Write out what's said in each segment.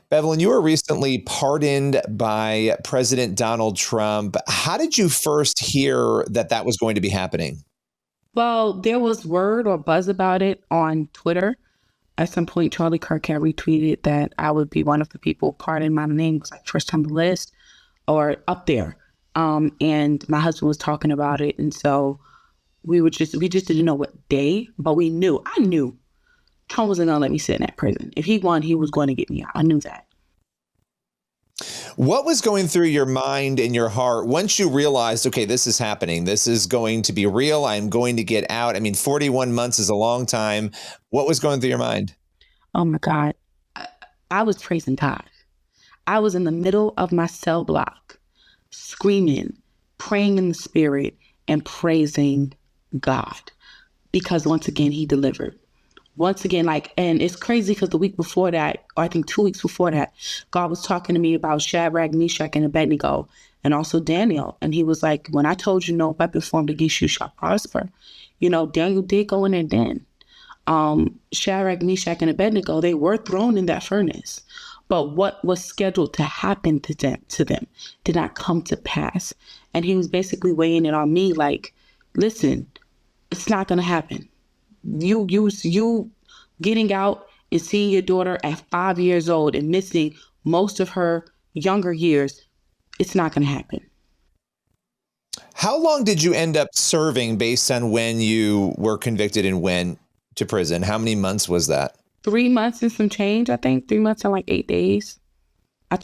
Bevelyn, you were recently pardoned by President Donald Trump. How did you first hear that that was going to be happening? Well, there was word or buzz about it on Twitter. At some point, Charlie Kirk had retweeted that I would be one of the people pardoned. My name was like first on the list or up there. And my husband was talking about it. And so we just didn't know what day, but I knew Trump wasn't going to let me sit in that prison. If he won, he was going to get me out. I knew that. What was going through your mind and your heart once you realized, okay, this is happening. This is going to be real. I'm going to get out. I mean, 41 months is a long time. What was going through your mind? Oh my God. I was praising God. I was in the middle of my cell block, screaming, praying in the spirit, and praising God. Because once again, he delivered. Once again, and it's crazy because the week before that, or I think 2 weeks before that, God was talking to me about Shadrach, Meshach, and Abednego, and also Daniel. And he was like, when I told you no weapon formed against you shall prosper, Daniel did go in there then. Shadrach, Meshach, and Abednego, they were thrown in that furnace. But what was scheduled to happen to them did not come to pass. And he was basically weighing it on me like, listen, it's not going to happen. You getting out and seeing your daughter at 5 years old and missing most of her younger years, it's not going to happen. How long did you end up serving based on when you were convicted and went to prison? How many months was that? 3 months and some change, I think. 3 months and like 8 days.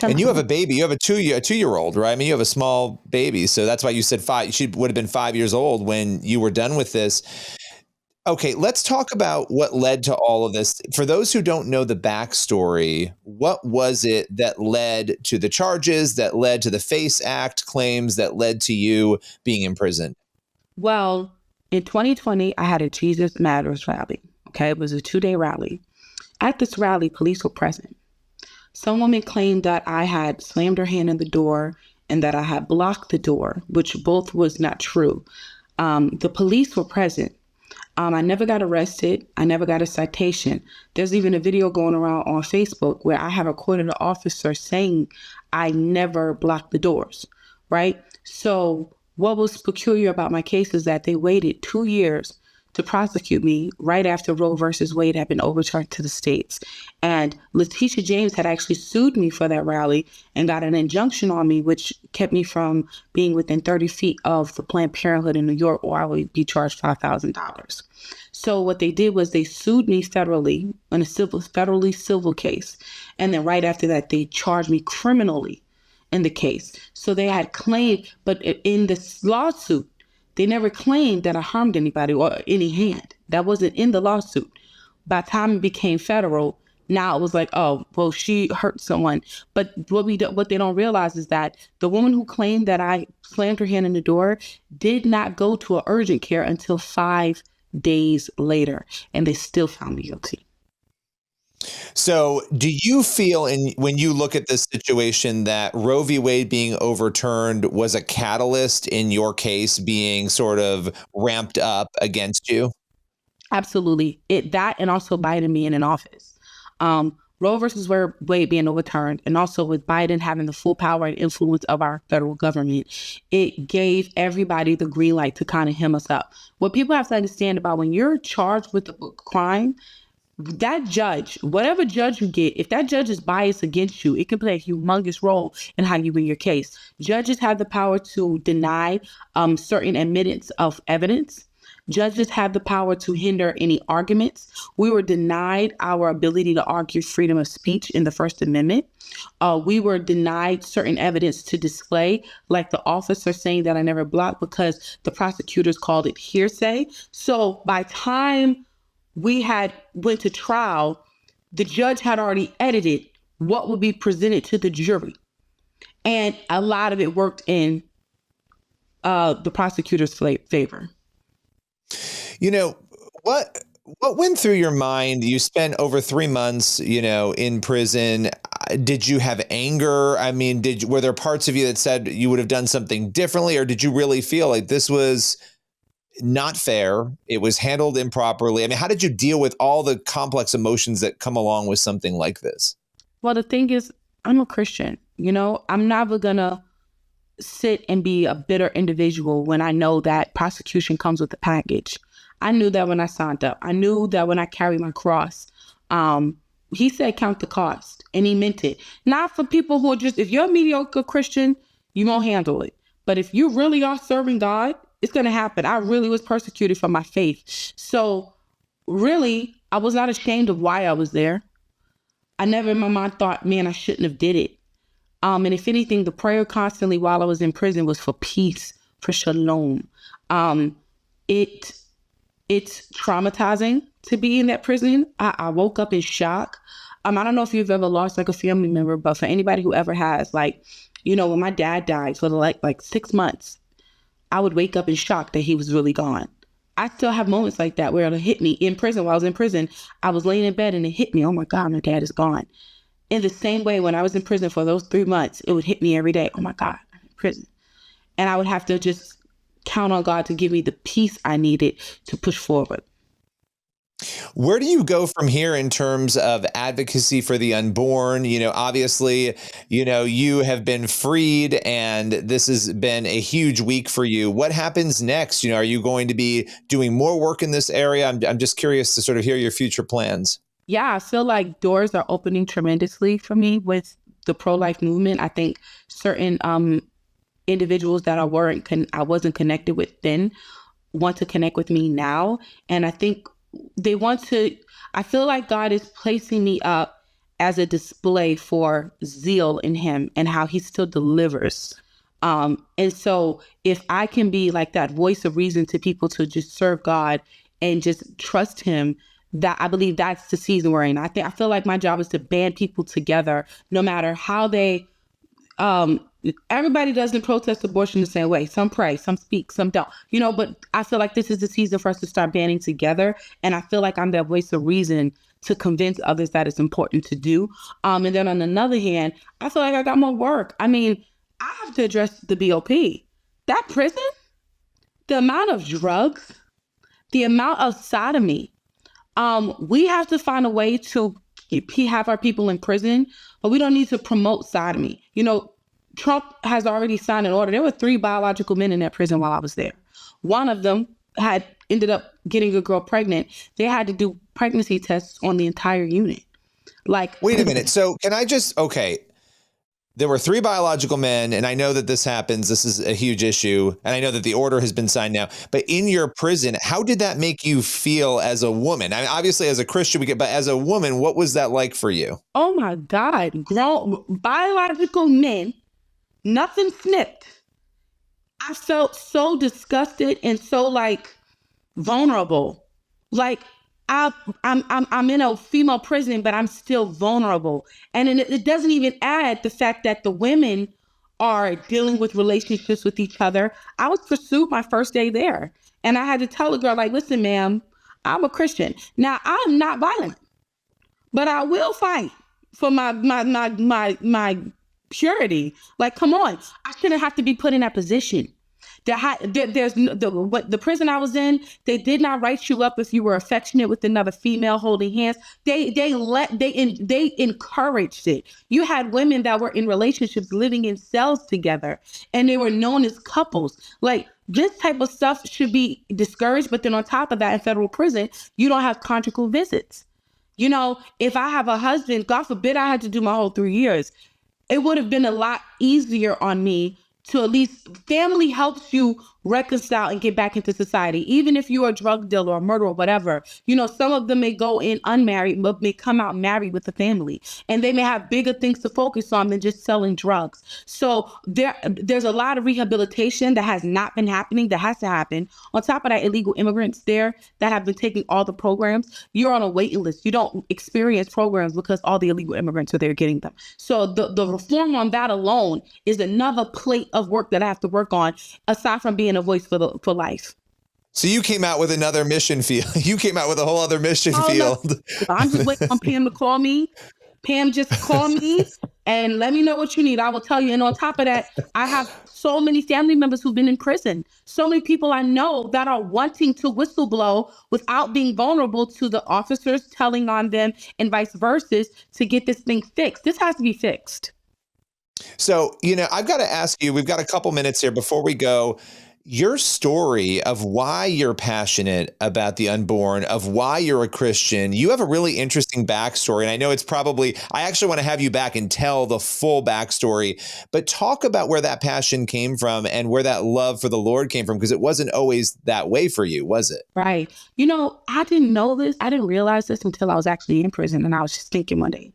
And you have a baby. You have a two-year-old, right? I mean, you have a small baby. So that's why you said she would have been 5 years old when you were done with this. Okay, let's talk about what led to all of this. For those who don't know the backstory, what was it that led to the charges, that led to the FACE Act claims, that led to you being imprisoned? Well, in 2020, I had a Jesus Matters rally. Okay, it was a 2-day rally. At this rally, police were present. Some woman claimed that I had slammed her hand in the door and that I had blocked the door, which both was not true. The police were present. I never got arrested. I never got a citation. There's even a video going around on Facebook where I have recorded an officer saying I never blocked the doors, right? So what was peculiar about my case is that they waited 2 years to prosecute me right after Roe versus Wade had been overturned to the states. And Letitia James had actually sued me for that rally and got an injunction on me, which kept me from being within 30 feet of the Planned Parenthood in New York, or I would be charged $5,000. So what they did was they sued me federally in a federally civil case. And then right after that, they charged me criminally in the case. So they had claimed, but in this lawsuit, they never claimed that I harmed anybody or any hand. That wasn't in the lawsuit. By the time it became federal, now it was like, oh, well, she hurt someone. But what they don't realize is that the woman who claimed that I slammed her hand in the door did not go to an urgent care until 5 days later, and they still found me guilty. So do you feel, when you look at this situation, that Roe v. Wade being overturned was a catalyst in your case being sort of ramped up against you? Absolutely. That and also Biden being in office. Roe versus Wade being overturned, and also with Biden having the full power and influence of our federal government, it gave everybody the green light to kind of hem us up. What people have to understand about when you're charged with a crime, that judge, whatever judge you get, if that judge is biased against you, it can play a humongous role in how you win your case. Judges have the power to deny certain admittance of evidence. Judges have the power to hinder any arguments. We were denied our ability to argue freedom of speech in the First Amendment. We were denied certain evidence to display, like the officer saying that I never blocked because the prosecutors called it hearsay. So by time we had went to trial, the judge had already edited what would be presented to the jury. And a lot of it worked in the prosecutor's favor. You know, what went through your mind? You spent over 3 months, in prison. Did you have anger? I mean, were there parts of you that said you would have done something differently, or did you really feel like this was not fair? It was handled improperly. I mean, how did you deal with all the complex emotions that come along with something like this? Well, the thing is, I'm a Christian. I'm never gonna sit and be a bitter individual when I know that prosecution comes with a package. I knew that when I signed up. I knew that when I carried my cross. He said count the cost, and he meant it. Not for people who are just, if you're a mediocre Christian, you won't handle it. But if you really are serving God, it's going to happen. I really was persecuted for my faith. So really, I was not ashamed of why I was there. I never in my mind thought, man, I shouldn't have did it. And if anything, the prayer constantly while I was in prison was for peace, for shalom. It's traumatizing to be in that prison. I woke up in shock. I don't know if you've ever lost like a family member, but for anybody who ever has, like, when my dad died for like 6 months, I would wake up in shock that he was really gone. I still have moments like that where it'll hit me in prison. While I was in prison, I was laying in bed and it hit me. Oh my God, my dad is gone. In the same way, when I was in prison for those 3 months, it would hit me every day. Oh my God, I'm in prison. And I would have to just count on God to give me the peace I needed to push forward. Where do you go from here in terms of advocacy for the unborn? Obviously, you have been freed and this has been a huge week for you. What happens next? Are you going to be doing more work in this area? I'm just curious to sort of hear your future plans. Yeah, I feel like doors are opening tremendously for me with the pro-life movement. I think certain individuals that I wasn't connected with then want to connect with me now. And I think I feel like God is placing me up as a display for zeal in him and how he still delivers. And so if I can be like that voice of reason to people to just serve God and just trust him, that I believe that's the season we're in. I feel like my job is to band people together, no matter how they, everybody doesn't protest abortion the same way. Some pray, some speak, some don't, but I feel like this is the season for us to start banding together. And I feel like I'm that voice of reason to convince others that it's important to do. And then on another hand, I feel like I got more work. I have to address the BOP. That prison, the amount of drugs, the amount of sodomy, we have to find a way to have our people in prison, but we don't need to promote sodomy. Trump has already signed an order. There were 3 biological men in that prison while I was there. One of them had ended up getting a girl pregnant. They had to do pregnancy tests on the entire unit. Wait a minute. So okay. There were 3 biological men, and I know that this happens. This is a huge issue, and I know that the order has been signed now. But in your prison, how did that make you feel as a woman? Obviously, as a Christian, but as a woman, what was that like for you? Oh my God, grown biological men, nothing snipped. I felt so disgusted and so vulnerable. I'm in a female prison, but I'm still vulnerable. And it doesn't even add the fact that the women are dealing with relationships with each other. I was pursued my first day there. And I had to tell the girl, listen, ma'am, I'm a Christian. Now, I'm not violent, but I will fight for my purity. Come on, I shouldn't have to be put in that position. The prison I was in, they did not write you up if you were affectionate with another female holding hands. They encouraged it. You had women that were in relationships living in cells together, and they were known as couples. This type of stuff should be discouraged. But then on top of that, in federal prison, you don't have conjugal visits. If I have a husband, God forbid I had to do my whole 3 years, it would have been a lot easier on me to at least family helps you reconcile and get back into society. Even if you're a drug dealer or murderer or whatever, some of them may go in unmarried, but may come out married with a family, and they may have bigger things to focus on than just selling drugs. So there's a lot of rehabilitation that has not been happening that has to happen. On top of that, illegal immigrants there that have been taking all the programs, you're on a waiting list. You don't experience programs because all the illegal immigrants are there getting them. So the reform on that alone is another plate of work that I have to work on, aside from being a voice for life. So you came out with another mission field. You came out with a whole other mission field. No. I'm just waiting on Pam to call me. Pam just called me. and let me know what you need. I will tell you. And on top of that, I have so many family members who've been in prison. So many people I know that are wanting to whistleblow without being vulnerable to the officers telling on them and vice versa to get this thing fixed. This has to be fixed. So, I've got to ask you, we've got a couple minutes here before we go. Your story of why you're passionate about the unborn, of why you're a Christian, you have a really interesting backstory. And I know I actually want to have you back and tell the full backstory, but talk about where that passion came from and where that love for the Lord came from, because it wasn't always that way for you, was it? Right. I didn't know this. I didn't realize this until I was actually in prison. And I was just thinking one day,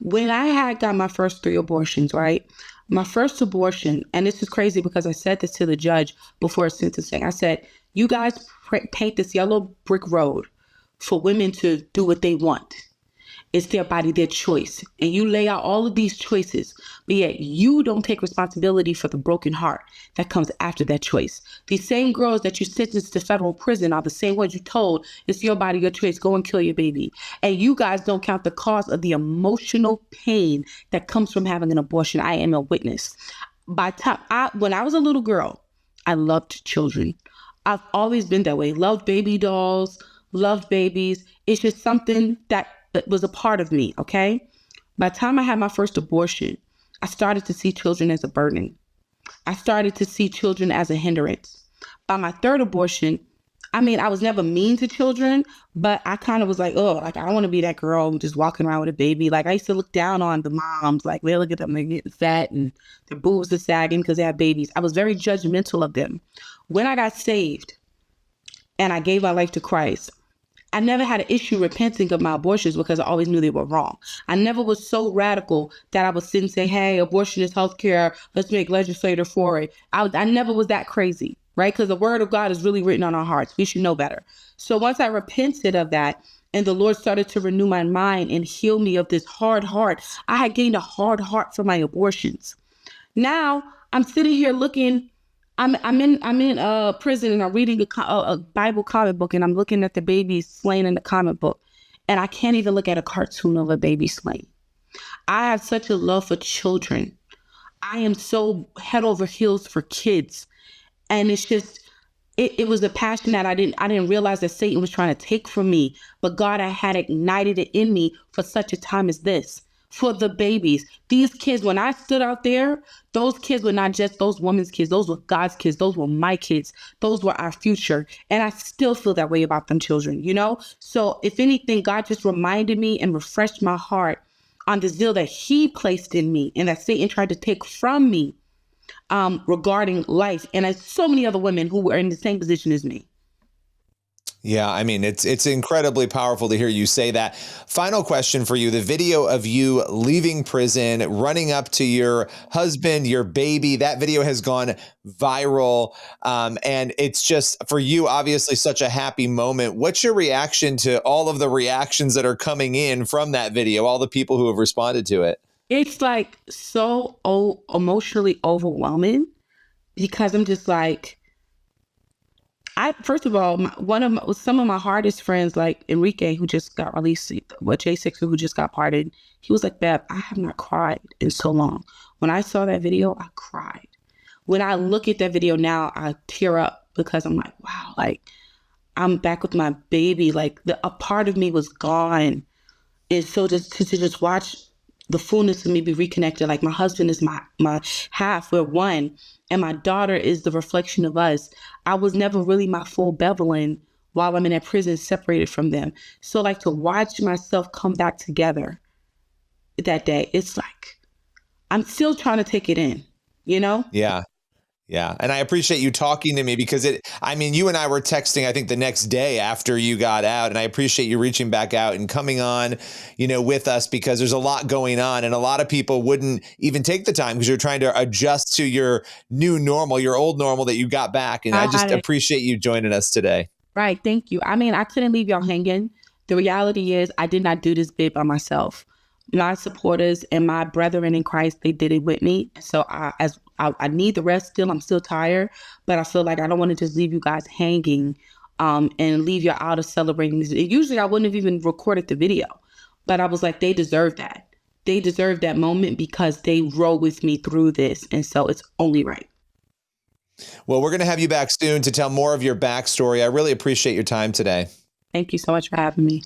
when I had got my first 3 abortions, right? My first abortion, and this is crazy because I said this to the judge before sentencing. I said, you guys paint this yellow brick road for women to do what they want. It's their body, their choice. And you lay out all of these choices, but yet you don't take responsibility for the broken heart that comes after that choice. These same girls that you sentenced to federal prison are the same ones you told, it's your body, your choice, go and kill your baby. And you guys don't count the cost of the emotional pain that comes from having an abortion. I am a witness. When I was a little girl, I loved children. I've always been that way. Loved baby dolls, loved babies. It's just something that was a part of me, okay? By the time I had my first abortion, I started to see children as a burden. I started to see children as a hindrance. By my 3rd abortion, I was never mean to children, but I kind of was like, I don't want to be that girl just walking around with a baby. Like, I used to look down on the moms, like, they look at them, they're getting fat and their boobs are sagging because they have babies. I was very judgmental of them. When I got saved and I gave my life to Christ, I never had an issue repenting of my abortions because I always knew they were wrong. I never was so radical that I would sit and say, hey, abortion is healthcare. Let's make legislator for it. I never was that crazy, right? Because the word of God is really written on our hearts. We should know better. So once I repented of that and the Lord started to renew my mind and heal me of this hard heart, I had gained a hard heart for my abortions. Now I'm sitting here looking, I'm in prison and I'm reading a Bible comic book and I'm looking at the baby slain in the comic book, and I can't even look at a cartoon of a baby slain. I have such a love for children. I am so head over heels for kids, and it's just it was a passion that I didn't realize that Satan was trying to take from me, but God had ignited it in me for such a time as this. For the babies. These kids, when I stood out there, those kids were not just those women's kids. Those were God's kids. Those were my kids. Those were our future. And I still feel that way about them children, So if anything, God just reminded me and refreshed my heart on the zeal that he placed in me and that Satan tried to take from me regarding life. And as so many other women who were in the same position as me. Yeah, it's incredibly powerful to hear you say that. Final question for you. The video of you leaving prison, running up to your husband, your baby, that video has gone viral. And it's just, for you, obviously such a happy moment. What's your reaction to all of the reactions that are coming in from that video, all the people who have responded to it? It's like so emotionally overwhelming because I'm just like, first of all, some of my hardest friends, like Enrique, who just got released, J6, who just got pardoned, he was like, Bev, I have not cried in so long. When I saw that video, I cried. When I look at that video now, I tear up because I'm like, wow, like I'm back with my baby. Like a part of me was gone. And so to just watch the fullness of me be reconnected, like my husband is my half, we're one, and my daughter is the reflection of us. I was never really my full Bevelyn while I'm in that prison, separated from them. So like to watch myself come back together that day, it's like, I'm still trying to take it in, Yeah. Yeah. And I appreciate you talking to me because you and I were texting, I think the next day after you got out, and I appreciate you reaching back out and coming on, with us, because there's a lot going on and a lot of people wouldn't even take the time because you're trying to adjust to your new normal, your old normal that you got back. And I just appreciate you joining us today. Right. Thank you. I couldn't leave y'all hanging. The reality is I did not do this bit by myself. My supporters and my brethren in Christ, they did it with me. So I need the rest still. I'm still tired, but I feel like I don't want to just leave you guys hanging and leave you out of celebrating this. Usually I wouldn't have even recorded the video, but I was like, they deserve that. they deserve that moment because they rode with me through this. And so it's only right. Well, we're going to have you back soon to tell more of your backstory. I really appreciate your time today. Thank you so much for having me.